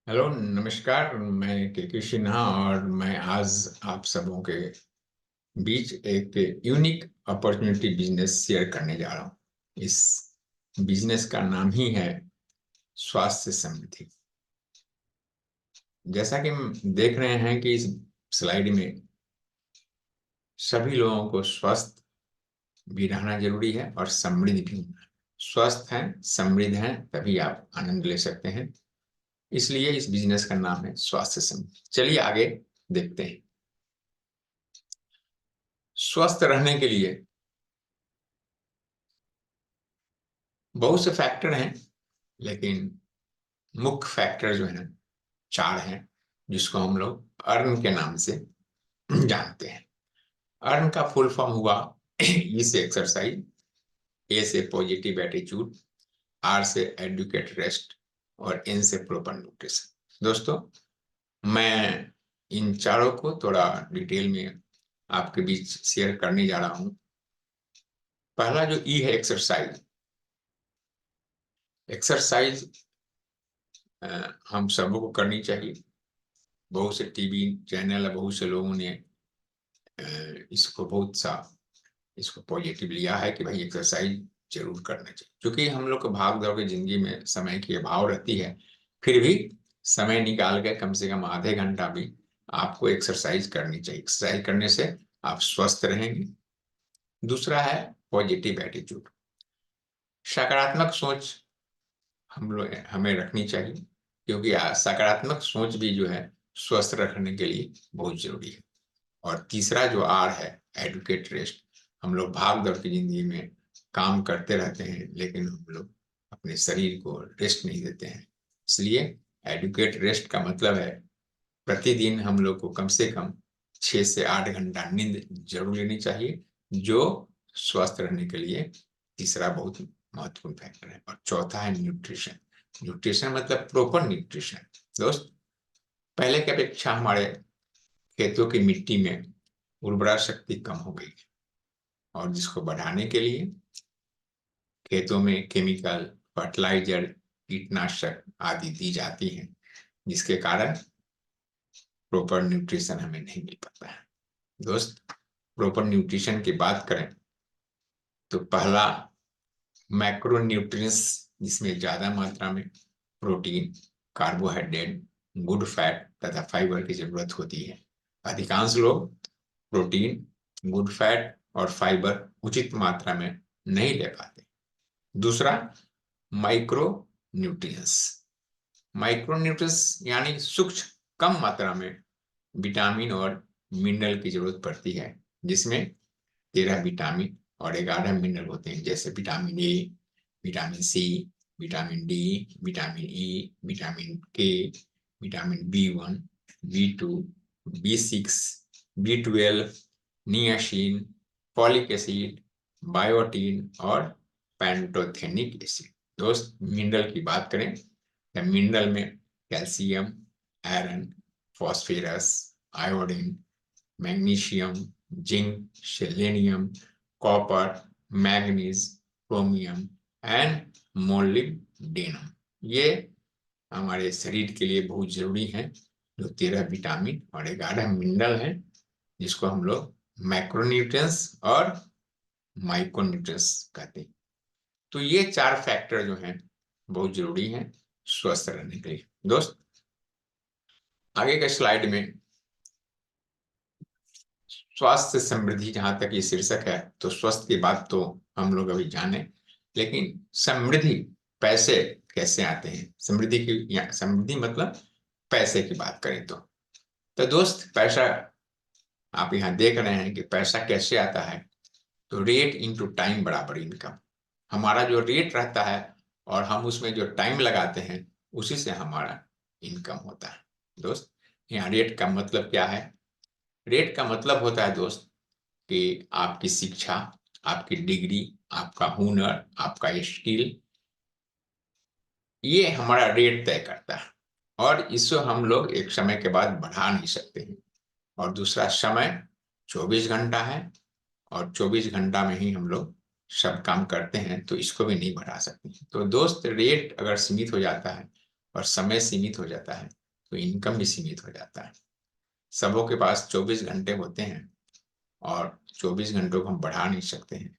Hello नमस्कार। मैं के सिन्हा और मैं आज आप सबों के बीच एक यूनिक अपॉर्चुनिटी बिजनेस शेयर करने जा रहा हूँ। इस बिजनेस का नाम ही है स्वास्थ्य समृद्धि। जैसा कि हम देख रहे हैं कि इस स्लाइड में सभी लोगों को स्वस्थ भी रहना जरूरी है और समृद्ध भी होना है। स्वस्थ हैं, समृद्ध हैं, तभी आप आनंद ले सकते हैं। इसलिए इस बिजनेस का नाम है स्वास्थ्य समृद्धि। चलिए आगे देखते हैं। स्वस्थ रहने के लिए बहुत से फैक्टर हैं, लेकिन मुख्य फैक्टर जो है चार हैं, जिसको हम लोग अर्न के नाम से जानते हैं। अर्न का फुल फॉर्म हुआ ई से एक्सरसाइज, ए से पॉजिटिव एटीट्यूड, आर से एडुकेट रेस्ट और एन से प्रॉपर न्यूट्रिशन। दोस्तों, मैं इन चारों को थोड़ा डिटेल में आपके बीच शेयर करने जा रहा हूं। पहला जो ई है एक्सरसाइज। एक्सरसाइज हम सबों को करनी चाहिए। बहुत से टीवी चैनल है, बहुत से लोगों ने इसको इसको पॉजिटिव लिया है कि भाई एक्सरसाइज जरूर करना चाहिए, क्योंकि हम लोग को भाग दौड़ की जिंदगी में समय की अभाव रहती है। फिर भी समय निकाल के कम से कम आधे घंटा भी आपको एक्सरसाइज करनी चाहिए। एक्सरसाइज करने से आप स्वस्थ रहेंगे। दूसरा है पॉजिटिव एटीट्यूड। सकारात्मक सोच हमें रखनी चाहिए, क्योंकि सकारात्मक सोच भी जो है स्वस्थ रखने के लिए बहुत जरूरी है। और तीसरा जो आर है एडुकेट रेस्ट। हम लोग भाग दौड़ की जिंदगी में काम करते रहते हैं, लेकिन हम लोग अपने शरीर को रेस्ट नहीं देते हैं। इसलिए एडुकेट रेस्ट का मतलब है प्रतिदिन हम लोग को कम से कम 6 से 8 घंटा नींद जरूर लेनी चाहिए, जो स्वस्थ रहने के लिए तीसरा बहुत महत्वपूर्ण फैक्टर है। और चौथा है न्यूट्रिशन। न्यूट्रिशन मतलब प्रॉपर न्यूट्रिशन। दोस्त, पहले की अपेक्षा हमारे खेतों की मिट्टी में उर्वरा शक्ति कम हो गई है, और जिसको बढ़ाने के लिए खेतों में केमिकल, फर्टिलाइजर, कीटनाशक आदि दी जाती हैं, जिसके कारण प्रॉपर न्यूट्रिशन हमें नहीं मिल पाता है। दोस्त, प्रॉपर न्यूट्रिशन की बात करें तो पहला मैक्रो न्यूट्रिएंट्स, जिसमें ज्यादा मात्रा में प्रोटीन, कार्बोहाइड्रेट, गुड फैट तथा फाइबर की जरूरत होती है। अधिकांश लोग प्रोटीन, गुड फैट और फाइबर उचित मात्रा में नहीं ले पाते। दूसरा माइक्रो न्यूट्रिएंट्स। माइक्रो न्यूट्रिएंट्स यानी सूक्ष्म कम मात्रा में विटामिन और मिनरल की जरूरत पड़ती है, जिसमें 13 विटामिन और 11 मिनरल होते हैं, जैसे vitamin A, vitamin C, vitamin D, vitamin E, vitamin के, vitamin B1, बी2, B6, B12, niacin, folic acid, biotin और पैंटोथेनिक एसिड। दोस्त, मिनरल की बात करें तो मिनरल में calcium, iron, phosphorus, iodine, magnesium, zinc, selenium, copper, manganese, chromium and molybdenum, ये हमारे शरीर के लिए बहुत जरूरी है। जो 13 विटामिन और 11 मिनरल हैं, जिसको हम लोग मैक्रोन्यूट्रिएंट्स और माइक्रोन्यूट्रिएंट्स कहते हैं। तो ये चार फैक्टर जो हैं बहुत जरूरी हैं स्वस्थ रहने के लिए। दोस्त, आगे के स्लाइड में स्वास्थ्य समृद्धि, जहां तक ये शीर्षक है, तो स्वस्थ की बात तो हम लोग अभी जाने, लेकिन समृद्धि, पैसे कैसे आते हैं? समृद्धि की, समृद्धि मतलब पैसे की बात करें तो दोस्त, पैसा आप यहाँ देख रहे हैं कि पैसा कैसे आता है। तो रेट इनटू टाइम बराबर इनकम। हमारा जो रेट रहता है और हम उसमें जो टाइम लगाते हैं, उसी से हमारा इनकम होता है। दोस्त, यहाँ रेट का मतलब क्या है? रेट का मतलब होता है दोस्त कि आपकी शिक्षा, आपकी डिग्री, आपका हुनर, आपका स्किल, ये हमारा रेट तय करता है। और इसको हम लोग एक समय के बाद बढ़ा नहीं सकते हैं। और दूसरा, समय 24 घंटा है, और 24 घंटा में ही हम लोग सब काम करते हैं, तो इसको भी नहीं बढ़ा सकते। तो दोस्त, रेट अगर सीमित हो जाता है और समय सीमित हो जाता है तो इनकम भी सीमित हो जाता है। सबों के पास 24 घंटे होते हैं और 24 घंटों को हम बढ़ा नहीं सकते हैं।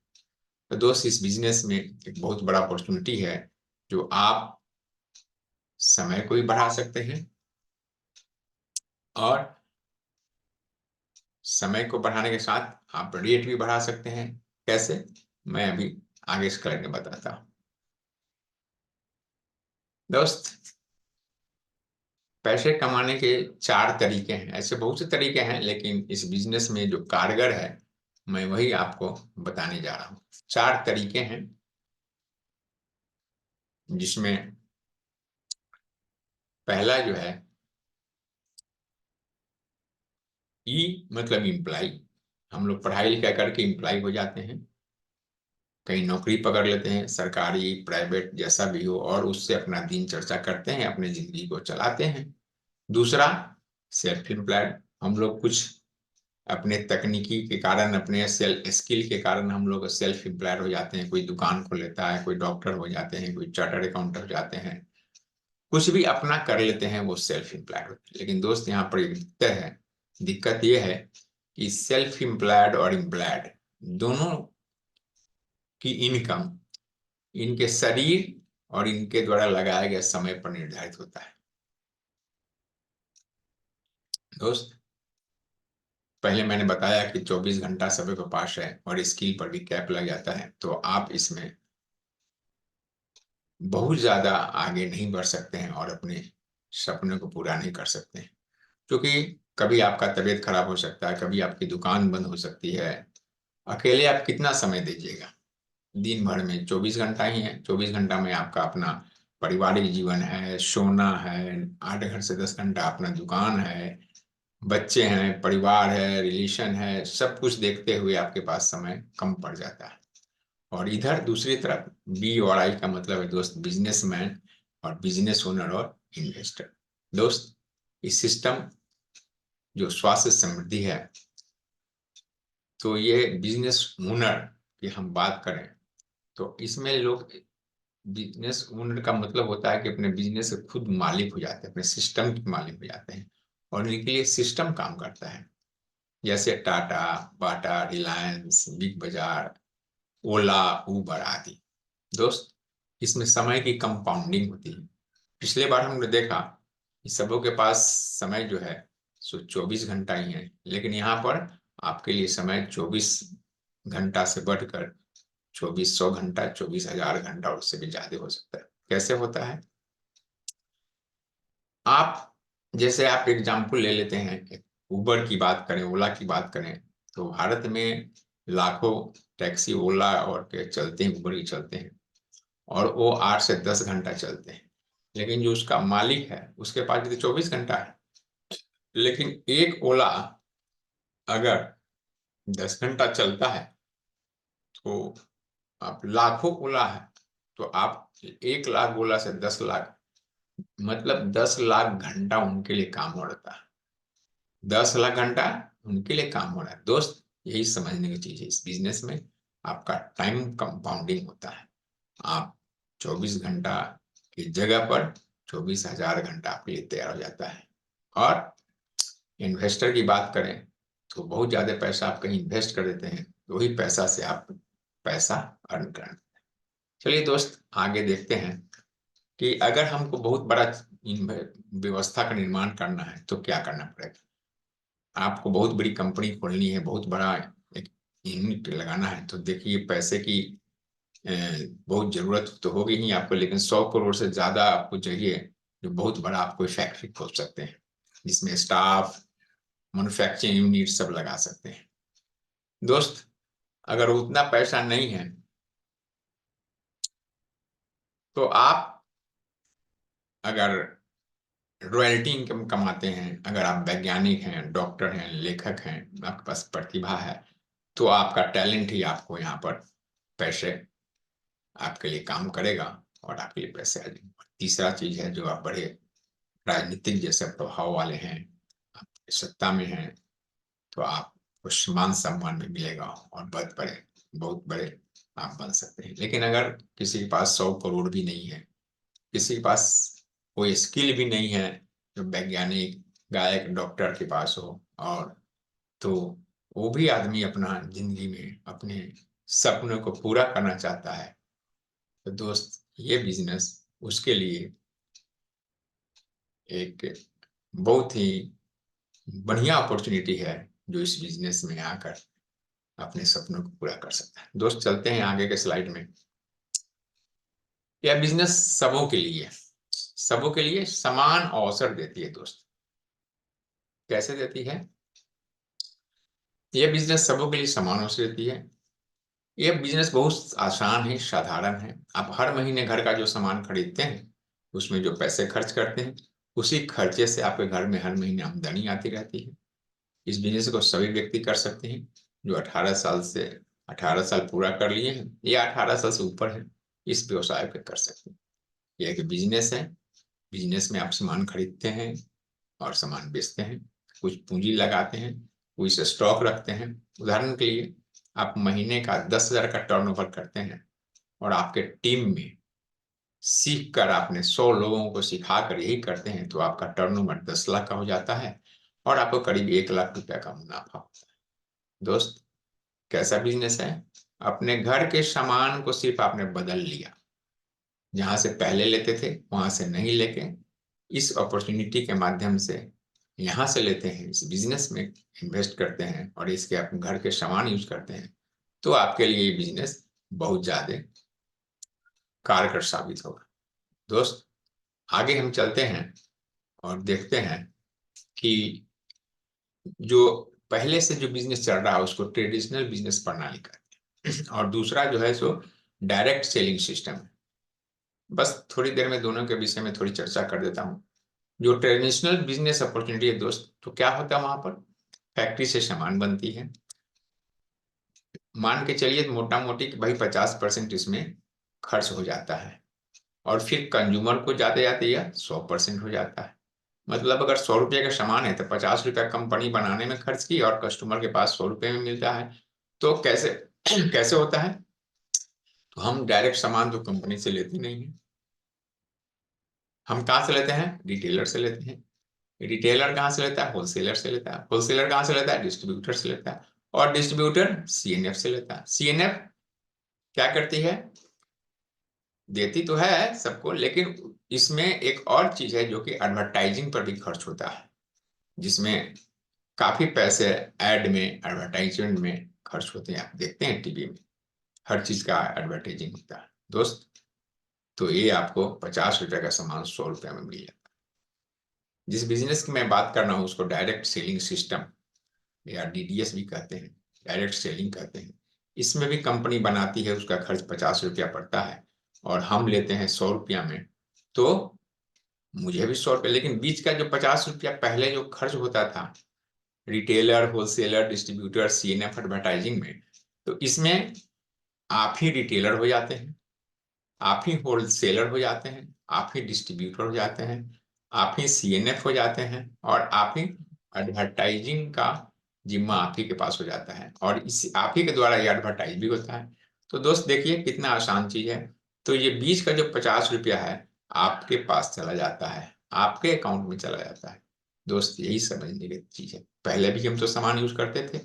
तो दोस्त, इस बिजनेस में एक बहुत बड़ा अपॉर्चुनिटी है जो आप समय को भी बढ़ा सकते हैं और समय को बढ़ाने के साथ आप रेट भी बढ़ा सकते हैं। कैसे, मैं अभी आगे इस स्लाइड में बताता हूं। दोस्त, पैसे कमाने के 4 तरीके हैं। ऐसे बहुत से तरीके हैं, लेकिन इस बिजनेस में जो कारगर है मैं वही आपको बताने जा रहा हूं। 4 तरीके हैं जिसमें पहला जो है ई मतलब इम्प्लाई। हम लोग पढ़ाई लिखाई करके इम्प्लाई हो जाते हैं, कहीं नौकरी पकड़ लेते हैं, सरकारी प्राइवेट जैसा भी हो, और उससे अपना दिन चर्चा करते हैं, अपने जिंदगी को चलाते हैं। दूसरा, सेल्फ एम्प्लॉयड। हम लोग कुछ अपने तकनीकी के कारण, अपने सेल्फ स्किल के कारण हम लोग सेल्फ एम्प्लॉयड हो जाते हैं। कोई दुकान खोल लेता है, कोई डॉक्टर हो जाते हैं, कोई चार्टर्ड अकाउंटेंट हो जाते हैं, कुछ भी अपना कर लेते हैं, वो सेल्फ एम्प्लॉयड होते हैं। लेकिन दोस्त, यहाँ पर एक दिक्कत है। दिक्कत ये है कि सेल्फ एम्प्लॉयड और एम्प्लॉयड दोनों की इनकम इनके शरीर और इनके द्वारा लगाए गए समय पर निर्धारित होता है। दोस्त, पहले मैंने बताया कि 24 घंटा सभी के पास है और स्किल पर भी कैप लग जाता है, तो आप इसमें बहुत ज्यादा आगे नहीं बढ़ सकते हैं और अपने सपने को पूरा नहीं कर सकते हैं। क्योंकि कभी आपका तबीयत खराब हो सकता है, कभी आपकी दुकान बंद हो सकती है। अकेले आप कितना समय दीजिएगा? दिन भर में 24 घंटा ही है। 24 घंटा में आपका अपना पारिवारिक जीवन है, सोना है, 8 से 10 घंटा अपना दुकान है, बच्चे हैं, परिवार है, रिलेशन है, सब कुछ देखते हुए आपके पास समय कम पड़ जाता है। और इधर दूसरी तरफ बी और आई का मतलब है दोस्त बिजनेसमैन और बिजनेस ओनर और इन्वेस्टर। दोस्त, इस सिस्टम जो स्वास्थ्य समृद्धि है, तो ये बिजनेस ओनर की हम बात करें तो इसमें लोग, बिजनेस ओनर का मतलब होता है कि अपने बिजनेस के खुद मालिक हो जाते हैं, अपने सिस्टम के मालिक हो जाते हैं और इनके लिए सिस्टम काम करता है। जैसे टाटा, बाटा, रिलायंस, बिग बाजार, ओला, उबर आदि। दोस्त, इसमें समय की कंपाउंडिंग होती है। पिछले बार हमने देखा कि सबों के पास समय जो है सो 24 घंटा ही है, लेकिन यहाँ पर आपके लिए समय 24 घंटा से बढ़कर 2400 घंटा, 24,000 घंटा और उससे भी ज्यादा हो सकता है। कैसे होता है? आप जैसे आप एग्जाम्पल ले लेते हैं, उबर की बात करें, ओला की बात करें, तो भारत में लाखों टैक्सी ओला और के चलते हैं, उबर ही चलते हैं और वो 8 से 10 घंटा चलते हैं। लेकिन जो उसका मालिक है उसके पास भी तो 24 घंटा है। लेकिन एक ओला अगर 10 घंटा चलता है तो आप लाखों ओला है तो आप 1 लाख ओला से 10 लाख, मतलब 10 लाख घंटा उनके लिए काम हो रहा है। 10 लाख घंटा उनके लिए काम हो रहा है। दोस्त, यही समझने की चीज है इस बिजनेस में। आपका टाइम कंपाउंडिंग होता है। आप 24 घंटा की जगह पर 24,000 घंटा आपके लिए तैयार हो जाता है। और इन्वेस्टर की बात करें तो बहुत ज्यादा पैसा आप कहीं इन्वेस्ट कर देते हैं, तो वही पैसा से आप पैसा अर्न करें। चलिए दोस्त, आगे देखते हैं कि अगर हमको बहुत बड़ा व्यवस्था का निर्माण करना है तो क्या करना पड़ेगा। आपको बहुत बड़ी कंपनी खोलनी है, बहुत बड़ा एक यूनिट लगाना है, तो देखिए पैसे की अ, बहुत जरूरत तो होगी ही आपको, लेकिन 100 करोड़ से ज्यादा आपको चाहिए, जो बहुत बड़ा आपको फैक्ट्री खोल सकते हैं जिसमें स्टाफ, मैन्युफैक्चरिंग यूनिट सब लगा सकते हैं। दोस्त, अगर उतना पैसा नहीं है तो आप अगर रॉयल्टी इनकम कमाते हैं, अगर आप वैज्ञानिक हैं, डॉक्टर हैं, लेखक हैं, आपके पास प्रतिभा है, तो आपका टैलेंट ही आपको यहाँ पर पैसे आपके लिए काम करेगा और आपके लिए पैसे आ जाएंगे। तीसरा चीज है, जो आप बड़े राजनीतिक जैसे प्रभाव वाले हैं, आप सत्ता में हैं, तो आपको मान सम्मान भी मिलेगा और बहुत बड़े, बहुत बड़े आप बन सकते हैं। लेकिन अगर किसी के पास 100 करोड़ भी नहीं है, किसी के पास कोई स्किल भी नहीं है जो वैज्ञानिक, गायक, डॉक्टर के पास हो, और तो वो भी आदमी अपना जिंदगी में अपने सपनों को पूरा करना चाहता है। तो दोस्त, ये बिजनेस उसके लिए एक बहुत ही बढ़िया अपॉर्चुनिटी है, जो इस बिजनेस में आकर अपने सपनों को पूरा कर सकता है। दोस्त, चलते हैं आगे के स्लाइड में। यह बिजनेस सबों के लिए, सबों के लिए समान अवसर देती है दोस्त। कैसे देती है? यह बिजनेस सबों के लिए समान अवसर देती है। यह बिजनेस बहुत आसान है, साधारण है। आप हर महीने घर का जो सामान खरीदते हैं, उसमें जो पैसे खर्च करते हैं, उसी खर्चे से आपके घर में हर महीने आमदनी आती रहती है। इस बिजनेस को सभी व्यक्ति कर सकते हैं जो 18 साल पूरा कर लिए हैं या 18 साल से ऊपर है, इस व्यवसाय को कर सकते हैं। यह एक बिजनेस है। बिजनेस में आप सामान खरीदते हैं और सामान बेचते हैं, कुछ पूंजी लगाते हैं, कुछ स्टॉक रखते हैं। उदाहरण के लिए, आप महीने का 10,000 का टर्नओवर करते हैं और आपके टीम में सीख कर आपने 100 लोगों को सिखाकर यही करते हैं, तो आपका टर्नओवर 10 लाख का हो जाता है और आपको करीब 1 लाख रुपया का मुनाफा होता है। दोस्त, कैसा बिजनेस है? अपने घर के सामान को सिर्फ आपने बदल लिया, जहां से पहले लेते थे वहां से नहीं लेके इस अपॉर्चुनिटी के माध्यम से यहां से लेते हैं, इस बिजनेस में इन्वेस्ट करते हैं और इसके अपने घर के सामान यूज करते हैं, तो आपके लिए ये बिजनेस बहुत ज्यादा कारगर साबित होगा। दोस्त, आगे हम चलते हैं और देखते हैं कि जो पहले से जो बिजनेस चल रहा है उसको ट्रेडिशनल बिजनेस प्रणाली कहते हैं और दूसरा जो है सो डायरेक्ट सेलिंग सिस्टम है। बस थोड़ी देर में दोनों के विषय में थोड़ी चर्चा कर देता हूँ। जो ट्रेडिशनल बिजनेस अपॉर्चुनिटी है दोस्त, तो क्या होता है? वहां पर फैक्ट्री से सामान बनती है, मान के चलिए मोटा मोटी कि भाई 50% इसमें खर्च हो जाता है और फिर कंज्यूमर को जाते जाते यह 100% हो जाता है। मतलब अगर 100 रुपये का सामान है तो 50 रुपया कंपनी बनाने में खर्च की और कस्टमर के पास 100 रुपये में मिलता है। तो कैसे कैसे होता है? तो हम डायरेक्ट सामान तो कंपनी से लेते नहीं है, हम कहाँ से लेते हैं? रिटेलर से लेते हैं। रिटेलर कहाँ से लेता है? होलसेलर से लेता है। होलसेलर कहाँ से लेता है? डिस्ट्रीब्यूटर से लेता है। और डिस्ट्रीब्यूटर सीएनएफ से लेता है। सीएनएफ क्या करती है? देती तो है सबको, लेकिन इसमें एक और चीज है जो कि एडवर्टाइजिंग पर भी खर्च होता है, जिसमें काफी पैसे एड में, एडवर्टाइजमेंट में खर्च होते हैं। आप देखते हैं टीवी में हर चीज का एडवर्टाइजिंग होता है दोस्त। तो ये आपको 50 रुपए का सामान 100 रुपए में मिल जाता है। जिस बिजनेस की मैं बात कर रहा हूँ उसको डायरेक्ट सेलिंग सिस्टम या डीडीएस भी कहते हैं, डायरेक्ट सेलिंग कहते हैं। इसमें भी कंपनी बनाती है, उसका खर्च 50 रुपया पड़ता है और हम लेते हैं 100 रुपया में। तो मुझे भी 100 रुपये, लेकिन बीच का जो 50 रुपया पहले जो खर्च होता था retailer, wholesaler, distributor, CNF, advertising में, तो इसमें आप ही रिटेलर हो जाते हैं, आप ही होलसेलर हो जाते हैं, आप ही डिस्ट्रीब्यूटर हो जाते हैं, आप ही सीएनएफ हो जाते हैं और आप ही एडवर्टाइजिंग का जिम्मा आप ही के पास हो जाता है और इस आप ही के द्वारा ये एडवर्टाइज भी होता है। तो दोस्त देखिए कितना आसान चीज है। तो ये बीच का जो 50 रुपया है आपके पास चला जाता है, आपके अकाउंट में चला जाता है। दोस्त, यही समझने की चीज है। पहले भी हम तो सामान यूज करते थे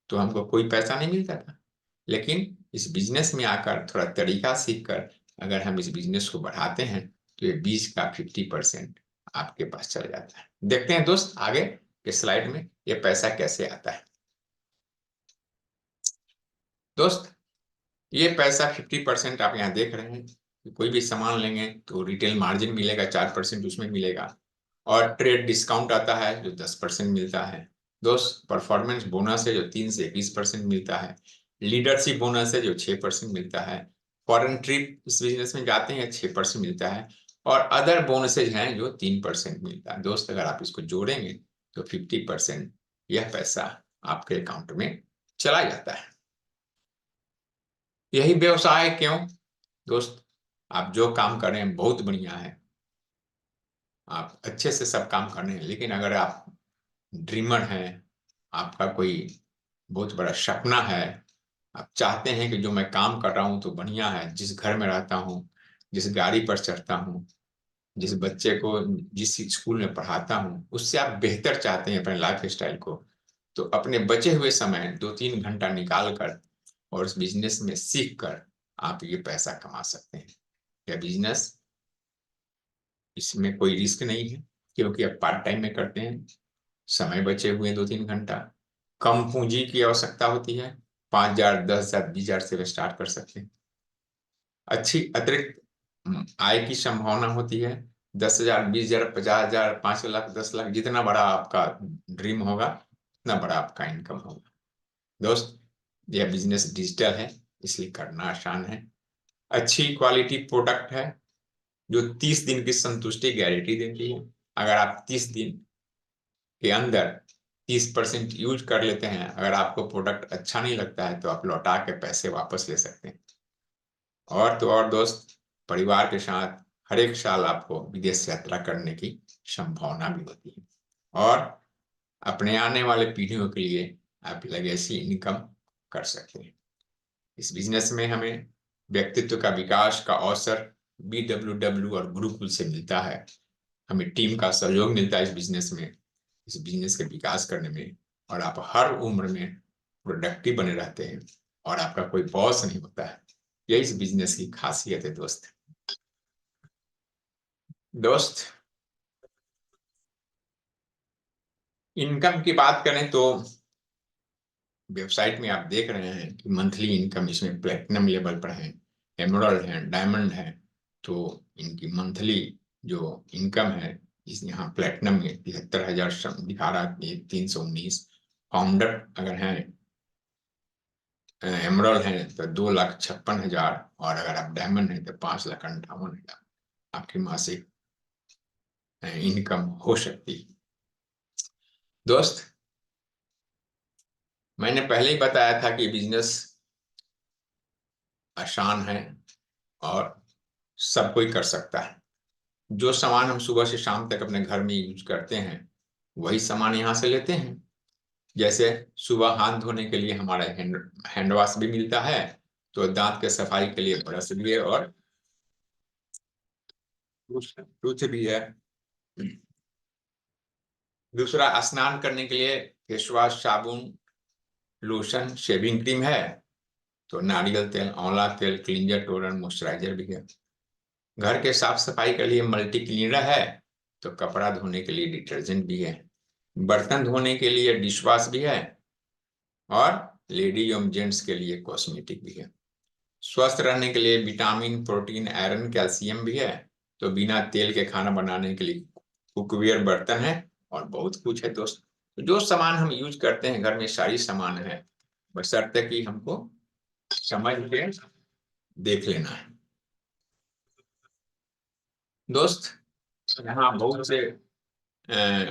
तो हमको कोई पैसा नहीं मिलता था, लेकिन इस बिजनेस में आकर थोड़ा तरीका सीख कर अगर हम इस बिजनेस को बढ़ाते हैं तो ये बीच का 50% आपके पास चला जाता है। देखते हैं दोस्त आगे के स्लाइड में ये पैसा कैसे आता है। दोस्त, ये पैसा 50% आप यहाँ देख रहे हैं कि कोई भी सामान लेंगे तो रिटेल मार्जिन मिलेगा 4% उसमें मिलेगा और ट्रेड डिस्काउंट आता है जो 10% मिलता है। दोस्त, परफॉर्मेंस बोनस है जो 3 से 21% मिलता है। लीडरशिप बोनस है जो 6% मिलता है। फॉरेन ट्रिप इस बिजनेस में जाते हैं 6% मिलता है और अदर बोनसेज हैं जो 3% मिलता है। दोस्त, अगर आप इसको जोड़ेंगे तो 50% यह पैसा आपके अकाउंट में चला जाता है। यही व्यवसाय क्यों? दोस्त, आप जो काम कर रहे हैं बहुत बढ़िया है, आप अच्छे से सब काम कर रहे हैं, लेकिन अगर आप ड्रीमर हैं, आपका कोई बहुत बड़ा सपना है, आप चाहते हैं कि जो मैं काम कर रहा हूं तो बढ़िया है, जिस घर में रहता हूं, जिस गाड़ी पर चढ़ता हूं, जिस बच्चे को जिस स्कूल में पढ़ाता हूँ उससे आप बेहतर चाहते हैं अपने लाइफ स्टाइल को, तो अपने बचे हुए समय 2-3 घंटा निकाल कर और उस बिजनेस में सीख कर आप ये पैसा कमा सकते हैं। यह बिजनेस, इसमें कोई रिस्क नहीं है क्योंकि आप पार्ट टाइम में करते हैं, समय बचे हुए 2-3 घंटा, कम पूंजी की आवश्यकता होती है, 5,000, 10,000, 20,000 से स्टार्ट कर सकते हैं। अच्छी अतिरिक्त आय की संभावना होती है। 10,000, 20,000, 50,000, 5 लाख, 10 लाख, जितना बड़ा आपका ड्रीम होगा उतना बड़ा आपका इनकम होगा। दोस्त, यह बिजनेस डिजिटल है इसलिए करना आसान है। अच्छी क्वालिटी प्रोडक्ट है जो 30 दिन की संतुष्टि गारंटी देती है। अगर आप 30 दिन के अंदर 30% यूज कर लेते हैं, अगर आपको प्रोडक्ट अच्छा नहीं लगता है तो आप लौटा के पैसे वापस ले सकते हैं। और तो और दोस्त, परिवार के साथ हर एक साल आपको विदेश यात्रा करने की संभावना भी होती है और अपने आने वाले पीढ़ियों के लिए आप लेगेसी इनकम कर सकते हैं। इस बिजनेस में हमें व्यक्तित्व का विकास का अवसर BWW और गुरुकुल से मिलता है। हमें टीम का सहयोग मिलता है इस बिजनेस के विकास करने में, और आप हर उम्र में प्रोडक्टिव बने रहते हैं और आपका कोई बॉस नहीं होता है। यही इस बिजनेस की खासियत है दोस्त। इनकम की बात करें तो वेबसाइट में आप देख रहे हैं कि मंथली इनकम इसमें प्लेटिनम लेवल पर है, एमराल्ड है, डायमंड है। तो इनकी मंथली जो इनकम है इस यहाँ प्लेटिनम में 73,000 दिखा रहा है, 319। फाउंडर अगर हैं एमराल्ड है तो 2,56,000, और अगर आप डायमंड है तो 5,58,000 आपकी मासिक इनकम हो सकती है। दोस्त, मैंने पहले ही बताया था कि बिजनेस आसान है और सब कोई कर सकता है। जो सामान हम सुबह से शाम तक अपने घर में यूज करते हैं वही सामान यहाँ से लेते हैं। जैसे सुबह हाथ धोने के लिए हमारा हैंड वॉश भी मिलता है, तो दांत के सफाई के लिए ब्रश भी है और टूथ भी है। दूसरा, स्नान करने के लिए फेस वॉश, साबुन, लोशन, शेविंग क्रीम है। तो नारियल तेल, आंवला तेल, क्लींजर, टोनर, मॉइस्चराइजर भी है। घर के साफ सफाई के लिए मल्टी क्लीनर है। तो कपड़ा धोने के लिए डिटर्जेंट भी है। बर्तन धोने के लिए डिश वॉश भी है और लेडी एवं जेंट्स के लिए कॉस्मेटिक भी है। स्वस्थ रहने के लिए विटामिन, प्रोटीन, आयरन, कैल्शियम भी है। तो बिना तेल के खाना बनाने के लिए कुकवेयर बर्तन है और बहुत कुछ है दोस्त। तो जो सामान हम यूज करते हैं घर में सारी सामान है, बशर्ते कि हमको समझ के देख लेना है। दोस्त, यहाँ बहुत से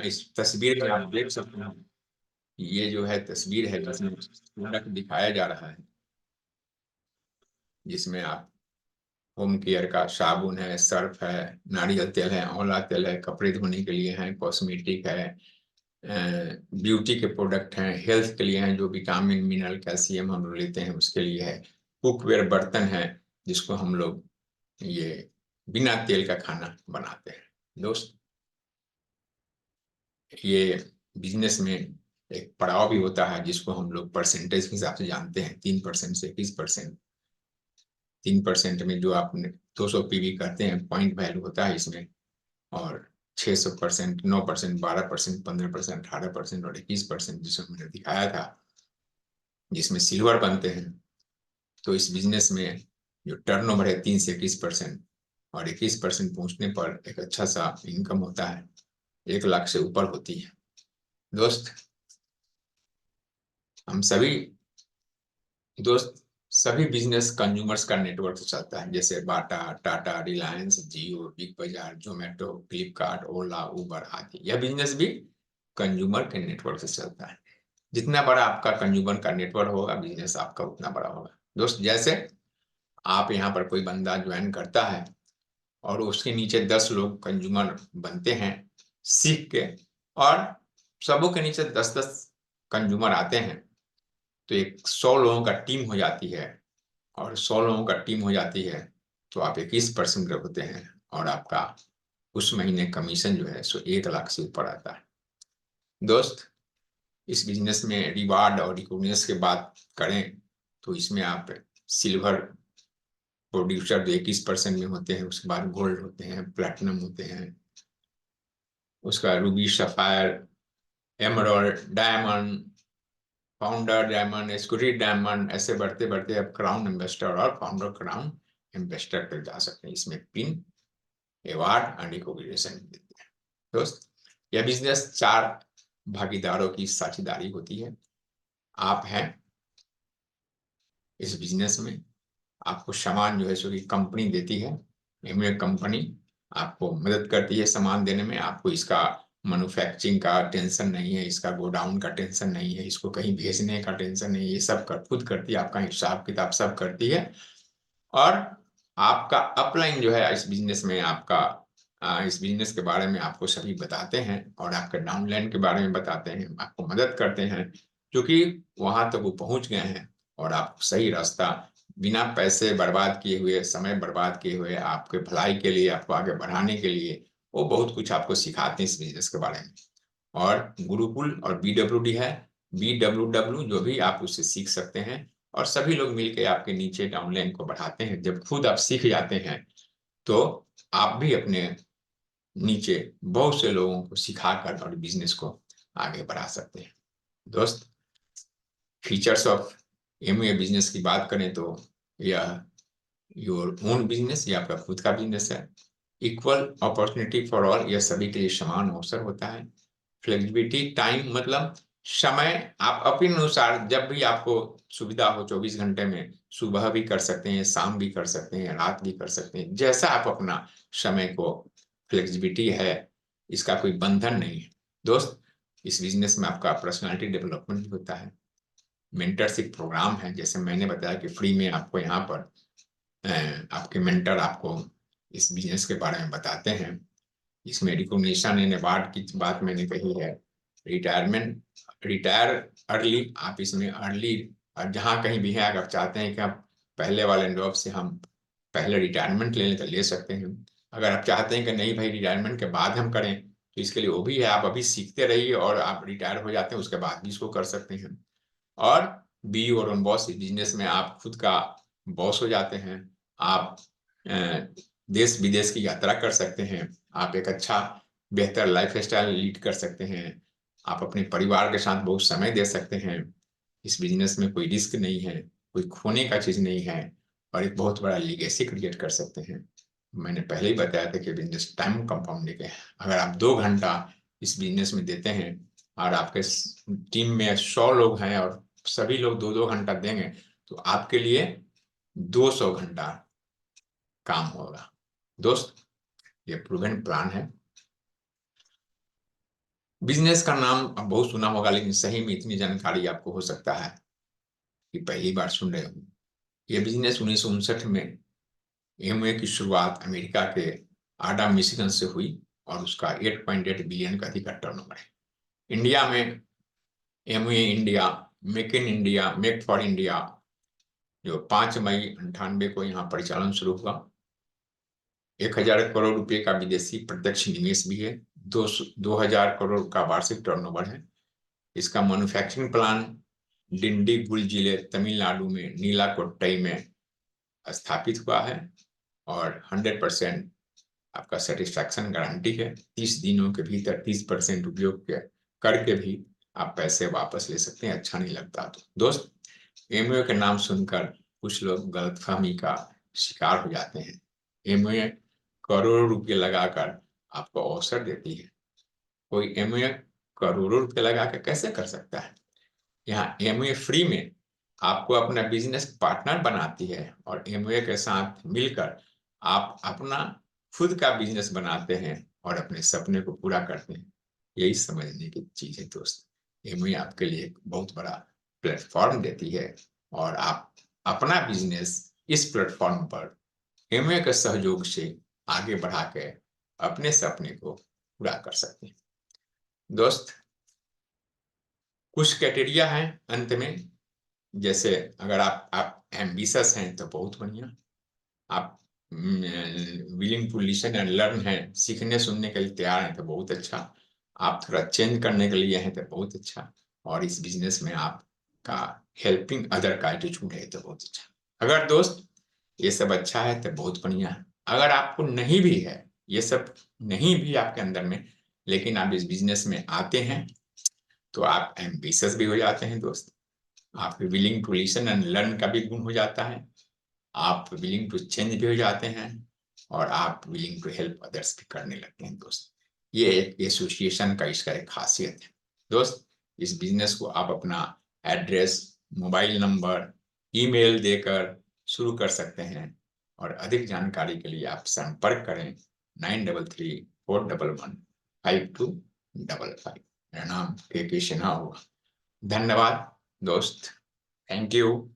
इस तस्वीर में आप देख सकते हैं, ये जो है तस्वीर है जिसमें प्रोडक्ट दिखाया जा रहा है, जिसमें आप होम केयर का साबुन है, सर्फ है, नारियल तेल है, आंवला तेल है, कपड़े धोने के लिए है, कॉस्मेटिक है, ब्यूटी के प्रोडक्ट हैं, हेल्थ के लिए हैं, जो विटामिन, मिनरल, कैल्शियम हम लोग लेते हैं उसके लिए है, कुकवेयर बर्तन है जिसको हम लोग ये बिना तेल का खाना बनाते हैं। दोस्त, ये बिजनेस में एक पड़ाव भी होता है जिसको हम लोग परसेंटेज के हिसाब से जानते हैं, 3% से 21%। 3% में जो आपने 200 पीवी करते हैं पॉइंट वैल्यू होता है इसमें, और 600%, 9%, 12%, 15%, 18% और 21% जिसमें मैंने दिखाया था जिसमें सिल्वर बनते हैं। तो इस बिजनेस में जो टर्नओवर है 3 से 21% और 21% पहुंचने पर एक अच्छा सा इनकम होता है, 1 लाख से ऊपर होती है। दोस्त, हम दोस्त सभी बिजनेस कंज्यूमर्स का नेटवर्क से चलता है, जैसे बाटा, टाटा, रिलायंस, जियो, बिग बाजार, जोमेटो, फ्लिपकार्ट, ओला, उबर आदि। यह बिजनेस भी कंज्यूमर के नेटवर्क से चलता है। जितना बड़ा आपका कंज्यूमर का नेटवर्क होगा बिजनेस आपका उतना बड़ा होगा। दोस्त, जैसे आप यहाँ पर कोई बंदा ज्वाइन करता है और उसके नीचे 10 लोग कंज्यूमर बनते हैं सीख के, और सबों के नीचे 10-10 कंज्यूमर आते हैं, तो एक 100 लोगों का टीम हो जाती है, और 100 लोगों का टीम हो जाती है तो आप 21% रखते हैं और आपका उस महीने कमीशन जो है सो 1 लाख से ऊपर आता है। दोस्त, इस बिजनेस में रिवार्ड और रिकॉग्निशन की बात करें तो इसमें आप सिल्वर प्रोड्यूसर जो 21% में होते हैं, उसके बाद गोल्ड होते हैं, प्लैटिनम होते हैं, उसका Ruby, sapphire, emerald, diamond, founder diamond, executive diamond, ऐसे बढ़ते बढ़ते अब क्राउन एम्बेसडर और फाउंडर क्राउन एम्बेसडर तक जा सकते हैं। इसमें पिन, अवार्ड और रिकॉग्निशन देते हैं। दोस्त, यह बिजनेस 4 भागीदारों की साझेदारी होती है। आप हैं इस बिजनेस में, आपको सामान जो है सो कंपनी देती है। एमवे कंपनी आपको मदद करती है सामान देने में। आपको इसका मैन्युफैक्चरिंग का टेंशन नहीं है, इसका गोडाउन का टेंशन नहीं है, इसको कहीं भेजने का टेंशन नहीं है, ये सब खुद करती है, आपका हिसाब किताब सब करती है। और आपका अपलाइन जो है इस बिजनेस में, आपका इस बिजनेस के बारे में आपको सभी बताते हैं और आपके डाउनलाइन के बारे में बताते हैं, आपको मदद करते हैं, क्योंकि वहां तक वो पहुंच गए हैं और आप सही रास्ता बिना पैसे बर्बाद किए हुए, समय बर्बाद किए हुए, आपके भलाई के लिए, आपको आगे बढ़ाने के लिए वो बहुत कुछ आपको सिखाते हैं इस बिजनेस के बारे में। और गुरुकुल और BWD है, BWW जो भी आप उससे सीख सकते हैं और सभी लोग मिलकर आपके नीचे डाउनलाइन को बढ़ाते हैं। जब खुद आप सीख जाते हैं तो आप भी अपने नीचे बहुत से लोगों को सिखाकर और बिजनेस को आगे बढ़ा सकते हैं। दोस्त, फीचर्स ऑफ एमवे बिजनेस की बात करें तो यह योर ओन बिजनेस, ये आपका खुद का बिजनेस है। इक्वल अपॉर्चुनिटी फॉर ऑल, यह सभी के लिए समान अवसर होता है। फ्लेक्सिबिलिटी टाइम, मतलब समय आप अपने अनुसार जब भी आपको सुविधा हो 24 घंटे में, सुबह भी कर सकते हैं, शाम भी कर सकते हैं, रात भी कर सकते हैं, जैसा आप अपना समय को, फ्लेक्सिबिलिटी है, इसका कोई बंधन नहीं है। दोस्त, इस बिजनेस में आपका पर्सनालिटी डेवलपमेंट भी होता है, मेंटरशिप प्रोग्राम है, जैसे मैंने बताया कि फ्री में आपको यहाँ पर आपके मेंटर आपको इस बिजनेस के बारे में बताते हैं। इसमें रिकॉग्निशन एंड अवार्ड की बात मैंने कही है। रिटायर अर्ली, आप इसमें अर्ली, जहाँ कहीं भी है, अगर आप चाहते हैं कि आप पहले वाले जॉब से हम पहले रिटायरमेंट ले लें तो ले सकते हैं। अगर आप चाहते हैं कि नहीं भाई रिटायरमेंट के बाद हम करें तो इसके लिए वो भी है, आप अभी सीखते रहिए और आप रिटायर हो जाते हैं उसके बाद भी इसको कर सकते हैं। और be your own boss, business में आप खुद का बॉस हो जाते हैं। आप देश विदेश की यात्रा कर सकते हैं, आप एक अच्छा बेहतर लाइफ स्टाइल लीड कर सकते हैं, आप अपने परिवार के साथ बहुत समय दे सकते हैं। इस बिजनेस में कोई रिस्क नहीं है, कोई खोने का चीज नहीं है और एक बहुत बड़ा लीगेसी क्रिएट कर सकते हैं। मैंने पहले ही बताया था कि बिजनेस टाइम कंपाउंडिंग है। अगर आप 2 घंटा इस बिजनेस में देते हैं और आपके टीम में 100 लोग हैं और सभी लोग 2-2 घंटा देंगे तो आपके लिए 200 घंटा काम होगा। दोस्त, ये प्रूवन प्लान है। बिजनेस का नाम अब बहुत सुना होगा, लेकिन सही में इतनी जानकारी आपको हो सकता है कि पहली बार सुन रहे हो। ये बिजनेस 1959 में एमवे की शुरुआत अमेरिका के आडाम मिशिगन से हुई और उसका 8.8 बिलियन का अधिक टर्नओवर है। इंडिया में Amway India, make in India, make for India, जो 5 मई 98 को यहाँ परिचालन शुरू हुआ। 1000 करोड़ रुपए का विदेशी प्रत्यक्ष निवेश भी है। 2000 करोड़ का वार्षिक टर्नओवर है। इसका मैन्युफैक्चरिंग प्लांट डिंडीगुल जिले तमिलनाडु में नीलाकोट्टई में स्थापित हुआ है और 100% आपका सेटिस्फैक्शन गारंटी है। 30 दिनों के भीतर 30% उपयोग करके भी आप पैसे वापस ले सकते हैं, अच्छा नहीं लगता तो। दोस्त, एमवे के नाम सुनकर कुछ लोग गलतफहमी का शिकार हो जाते हैं। एमवे करोड़ों रुपए लगाकर आपको अवसर देती है। कोई एमवे करोड़ों रुपए लगा के कैसे कर सकता है? यहाँ एमवे फ्री में आपको अपना बिजनेस पार्टनर बनाती है और एमवे के साथ मिलकर आप अपना खुद का बिजनेस बनाते हैं और अपने सपने को पूरा करते हैं। यही समझने की चीज है दोस्त। एमवे आपके लिए एक बहुत बड़ा प्लेटफॉर्म देती है और आप अपना बिजनेस इस प्लेटफॉर्म पर एमवे के सहयोग से आगे बढ़ा के अपने सपने को पूरा कर सकते हैं। दोस्त, कुछ क्राइटेरिया हैं अंत में, जैसे अगर आप एम्बिशियस हैं तो बहुत बढ़िया, आप willing to listen and learn है, सीखने सुनने के लिए तैयार हैं तो बहुत अच्छा। आप थोड़ा चेंज करने के लिए हैं तो बहुत अच्छा। और इस बिजनेस में आपका हेल्पिंग अदर का एटीट्यूड है तो बहुत अच्छा। अगर दोस्त ये सब अच्छा है तो बहुत बढ़िया है। अगर आपको नहीं भी है, ये सब नहीं भी आपके अंदर में, लेकिन आप इस बिजनेस में आते हैं तो आप एम्बिशियस भी हो जाते हैं दोस्त। आप willing to listen and learn का भी गुण हो जाता है। आप विलिंग टू चेंज भी हो जाते हैं और आप विलिंग टू हेल्प अदर्स भी करने लगते हैं दोस्त। ये एक एसोसिएशन का इसका एक खासियत है दोस्त। इस बिजनेस को आप अपना एड्रेस, मोबाइल नंबर, ईमेल देकर शुरू कर सकते हैं। और अधिक जानकारी के लिए आप संपर्क करें 9334115255। मेरा नाम के सिन्हा हुआ। धन्यवाद दोस्त, थैंक यू।